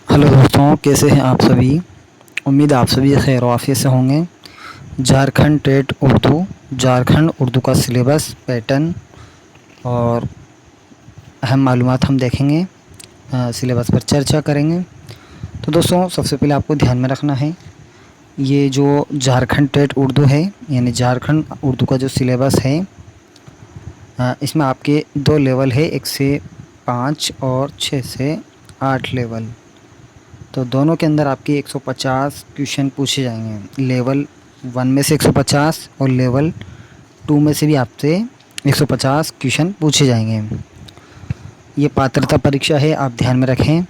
Hello दोस्तों, कैसे हैं आप सभी। उम्मीद आप सभी खैर आफियत से होंगे। झारखंड टेट उर्दू, झारखंड उर्दू का सिलेबस, पैटर्न और अहम मालूमात हम देखेंगे। सिलेबस पर चर्चा करेंगे। तो दोस्तों, सबसे पहले आपको ध्यान में रखना है, ये जो झारखंड टेट उर्दू है, यानी झारखंड उर्दू का जो सिलेबस है, इसमें आपके 2 लेवल है, 1 से 5 और 6 से 8 लेवल। तो दोनों के अंदर आपके 150 क्वेश्चन पूछे जाएंगे। लेवल 1 में से 150 और लेवल 2 में से भी आपसे 150 क्वेश्चन पूछे जाएंगे। ये पात्रता परीक्षा है, आप ध्यान में रखें।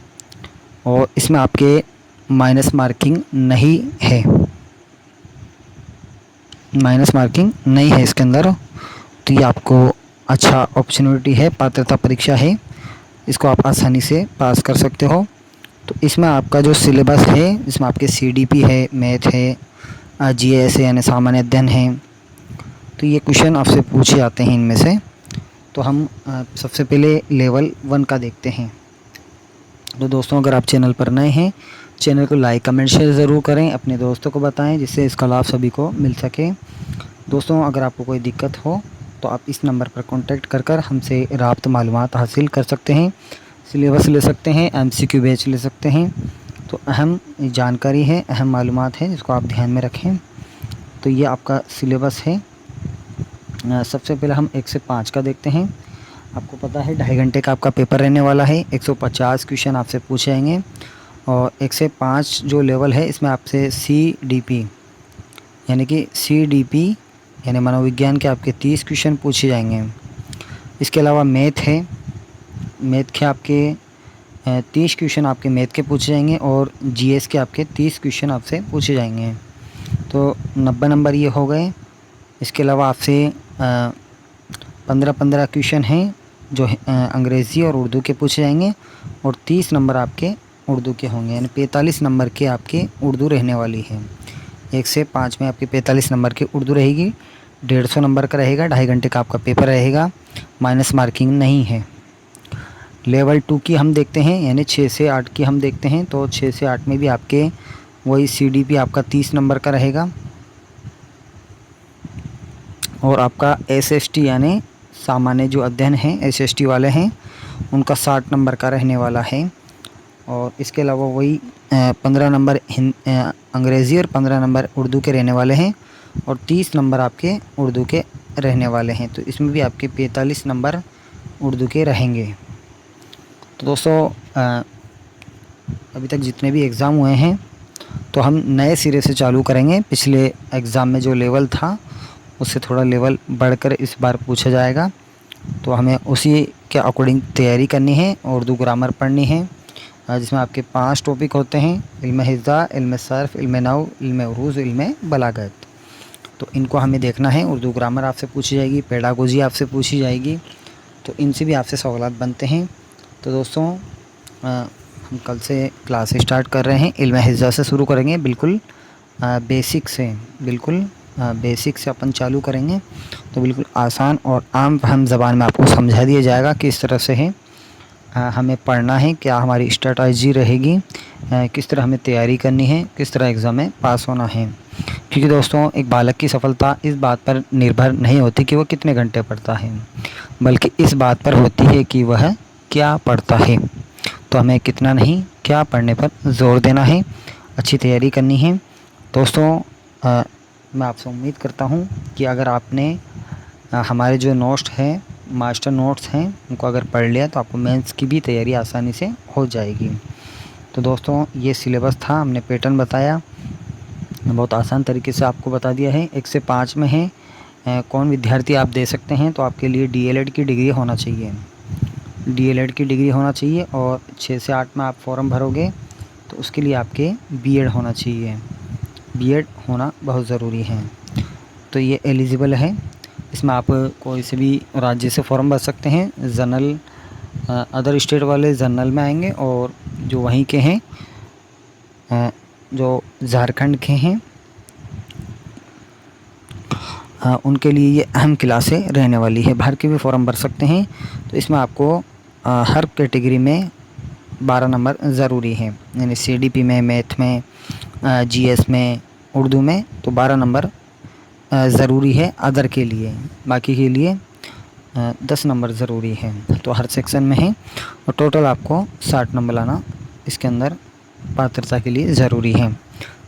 और इसमें आपके माइनस मार्किंग नहीं है, माइनस मार्किंग नहीं है इसके अंदर। तो ये आपको अच्छा अपॉर्चुनिटी है, पात्रता परीक्षा है, इसको आप आसानी से पास कर सकते हो। तो इसमें आपका जो सिलेबस है, इसमें आपके सीडीपी है, मैथ है, जीएस है यानी सामान्य अध्ययन है। तो ये क्वेश्चन आपसे पूछे जाते हैं इनमें से। तो हम सबसे पहले लेवल 1 का देखते हैं। तो दोस्तों, अगर आप चैनल पर नए हैं, चैनल को लाइक कमेंट शेयर ज़रूर करें, अपने दोस्तों को बताएं जिससे इसका लाभ सभी को मिल सके। दोस्तों, अगर आपको कोई दिक्कत हो तो आप इस नंबर पर कॉन्टैक्ट कर हमसे राब्त मालूमात हासिल कर सकते हैं, सिलेबस ले सकते हैं, एमसीक्यू बैच ले सकते हैं। तो अहम जानकारी है, अहम मालूमात है, जिसको आप ध्यान में रखें। तो ये आपका सिलेबस है। सबसे पहले हम 1 से 5 का देखते हैं। आपको पता है 2.5 घंटे का आपका पेपर रहने वाला है, 150 क्वेश्चन आपसे पूछे जाएंगे। और 1 से 5 जो लेवल है, इसमें आपसे सीडीपी यानी मनोविज्ञान के आपके 30 क्वेश्चन पूछे जाएंगे। इसके अलावा मैथ है, मैथ के आपके 30 क्वेश्चन आपके मैथ के पूछे जाएंगे और जीएस के आपके 30 क्वेश्चन आपसे पूछे जाएंगे। तो 90 नंबर ये हो गए। इसके अलावा आपसे 15-15 क्वेश्चन हैं जो अंग्रेज़ी और उर्दू के पूछे जाएंगे और 30 नंबर आपके उर्दू के होंगे, यानी 45 नंबर के आपके उर्दू रहने वाली है। 1 से 5 में आपके 45 नंबर की उर्दू रहेगी। 150 नंबर का रहेगा, 2.5 घंटे का आपका पेपर रहेगा, माइनस मार्किंग नहीं है। लेवल 2 की हम देखते हैं, यानी 6 से 8 की हम देखते हैं। तो 6 से 8 में भी आपके वही सीडीपी आपका 30 नंबर का रहेगा और आपका एसएसटी यानी सामान्य जो अध्ययन है, एसएसटी वाले हैं, उनका 60 नंबर का रहने वाला है। और इसके अलावा वही 15 नंबर अंग्रेज़ी और 15 नंबर उर्दू के रहने वाले हैं और 30 नंबर आपके उर्दू के रहने वाले हैं। तो इसमें भी आपके 45 नंबर उर्दू के रहेंगे। तो दोस्तों, अभी तक जितने भी एग्ज़ाम हुए हैं, तो हम नए सिरे से चालू करेंगे। पिछले एग्ज़ाम में जो लेवल था, उससे थोड़ा लेवल बढ़कर इस बार पूछा जाएगा। तो हमें उसी के अकॉर्डिंग तैयारी करनी है। उर्दू ग्रामर पढ़नी है, जिसमें आपके 5 टॉपिक होते हैं: इल्म हिज़्ज़ा, इल्म सर्फ़, इल्म नहव, इल्म उरूज़, इल्म बलागत। तो इनको हमें देखना है। उर्दू ग्रामर आपसे पूछी जाएगी, पेडागोजी आपसे पूछी जाएगी, तो इनसे भी आपसे सवालात बनते हैं। तो दोस्तों, हम कल से क्लास स्टार्ट कर रहे हैं। इल्म हिज़्ज़ा से शुरू करेंगे, बिल्कुल बेसिक से, बिल्कुल बेसिक से अपन चालू करेंगे। तो बिल्कुल आसान और आम फहम ज़बान में आपको समझा दिया जाएगा कि इस तरह से है हमें पढ़ना है, क्या हमारी स्ट्रेटजी रहेगी, किस तरह हमें तैयारी करनी है, किस तरह एग्ज़ाम में पास होना है। क्योंकि दोस्तों, एक बालक की सफलता इस बात पर निर्भर नहीं होती कि वह कितने घंटे पढ़ता है, बल्कि इस बात पर होती है कि वह क्या पढ़ता है। तो हमें कितना नहीं, क्या पढ़ने पर ज़ोर देना है, अच्छी तैयारी करनी है। दोस्तों, मैं आपसे उम्मीद करता हूँ कि अगर आपने हमारे जो नोट्स हैं, मास्टर नोट्स हैं, उनको अगर पढ़ लिया तो आपको मेंस की भी तैयारी आसानी से हो जाएगी। तो दोस्तों, ये सिलेबस था, हमने पैटर्न बताया, बहुत आसान तरीके से आपको बता दिया है। 1 से 5 में है कौन विद्यार्थी आप दे सकते हैं, तो आपके लिए डीएलएड की डिग्री होना चाहिए, डीएलएड की डिग्री होना चाहिए। और 6 से 8 में आप फॉर्म भरोगे तो उसके लिए आपके बीएड होना चाहिए, बीएड होना बहुत ज़रूरी है। तो ये एलिजिबल है। इसमें आप कोई से भी राज्य से फॉर्म भर सकते हैं। जनरल, अदर स्टेट वाले जनरल में आएंगे और जो वहीं के हैं, जो झारखंड के हैं, उनके लिए ये अहम क्लासें रहने वाली है। बाहर के भी फॉर्म भर सकते हैं। तो इसमें आपको हर कैटेगरी में 12 नंबर ज़रूरी हैं, यानी CDP में, मैथ में, GS में, उर्दू में तो 12 नंबर ज़रूरी है अदर के लिए। बाकी के लिए 10 नंबर ज़रूरी है। तो हर सेक्शन में है और टोटल आपको 60 नंबर लाना इसके अंदर पात्रता के लिए ज़रूरी है,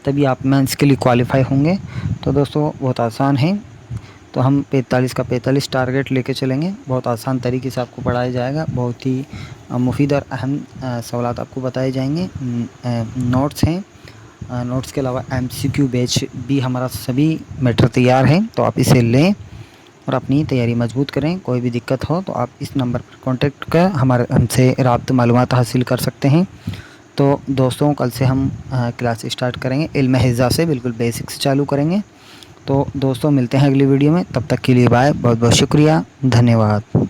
तभी आप मेंस के लिए क्वालिफाई होंगे। तो दोस्तों बहुत आसान है, तो हम 45 का 45 टारगेट लेके चलेंगे। बहुत आसान तरीके से आपको पढ़ाया जाएगा, बहुत ही मुफीद और अहम सवालात आपको बताए जाएंगे। नोट्स हैं, नोट्स के अलावा MCQ बैच भी हमारा सभी मैटर तैयार है, तो आप इसे लें और अपनी तैयारी मजबूत करें। कोई भी दिक्कत हो तो आप इस नंबर पर कॉन्टेक्ट कर हमसे राब्ता मालूमात हासिल कर सकते हैं। तो दोस्तों कल से हम क्लास स्टार्ट करेंगे, इल्म हिज़्ज़ा से बिल्कुल बेसिक से चालू करेंगे। तो दोस्तों मिलते हैं अगली वीडियो में, तब तक के लिए बाय। बहुत बहुत शुक्रिया, धन्यवाद।